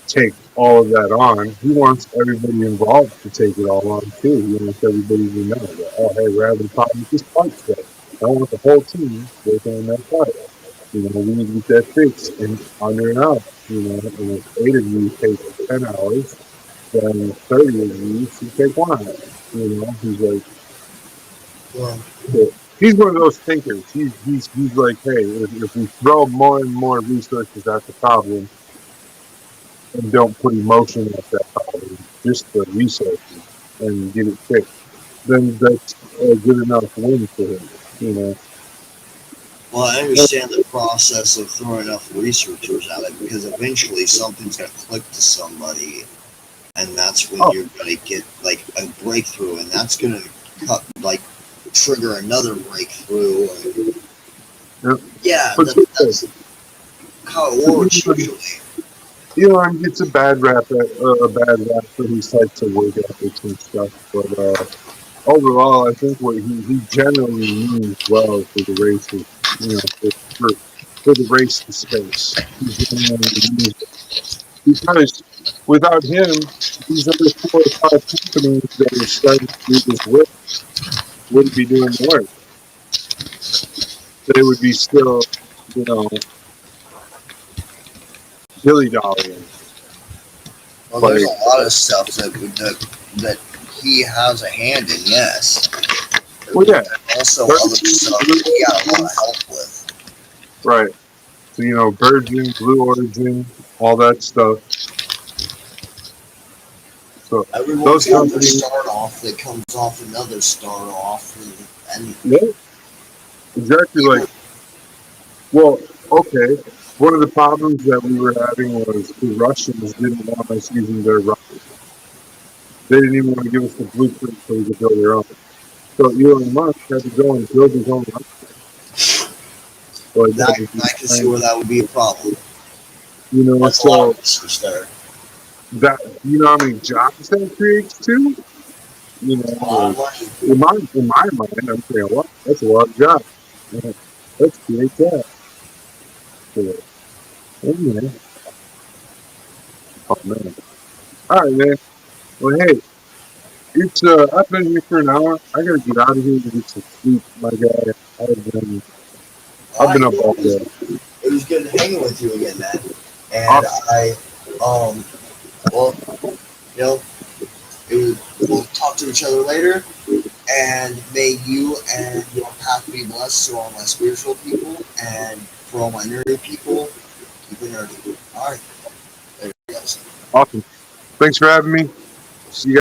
take all of that on. He wants everybody involved to take it all on too. He wants everybody to know that, oh, hey, we're having problems with this part today. I want the whole team working on that part. You know, we need to get that fixed in under an hour. You know, and if 8 of you take 10 hours, then 30 of you should take 1 hour. You know, he's like, he's one of those thinkers. He's like, hey, if we throw more and more resources at the problem, and don't put emotion at that problem, just the resources and get it fixed, then that's a good enough win for him, you know. well, I understand the process of throwing enough researchers at it because eventually something's going to click to somebody, and that's when you're going to get like a breakthrough, and that's going to trigger another breakthrough. And, yeah, that's how it works usually. Elon gets a bad rap for his types of work ethics and stuff, but overall, I think what he generally means well for the race is, you know, for the race to space. He genuinely means it. Because without him, these other 4 or 5 companies that are starting to do this work wouldn't be doing the work. They would be still, you know, dilly-dallying. Well, there's a lot of stuff that he has a hand in, yes. Well, yeah. Also, other stuff that he got a lot of help with. Right. So, you know, Virgin, Blue Origin, all that stuff. So everyone's got their start off that comes off another start off, and yeah, exactly. Like, well, okay. One of the problems that we were having was the Russians didn't want us using their rockets. They didn't even want to give us the blueprint so we could build their own. So Elon Musk had to go and build his own rocket. So I can see where that would be a problem. You know, that's so a lot of research there. That, you know how many jobs that creates too? You know, in my mind, I'm saying, well, that's a lot of jobs. Let's create that. So, anyway. Oh man. All right, man. Well, hey, it's I've been here for an hour. I gotta get out of here to get some sleep, my guy. I've been up all day. It was good hanging with you again, man. And awesome. Well, you know, we'll talk to each other later. And may you and your path be blessed to all my spiritual people and for all my nerdy people. Keep it nerdy. All right. There you go. Awesome. Thanks for having me. See you guys.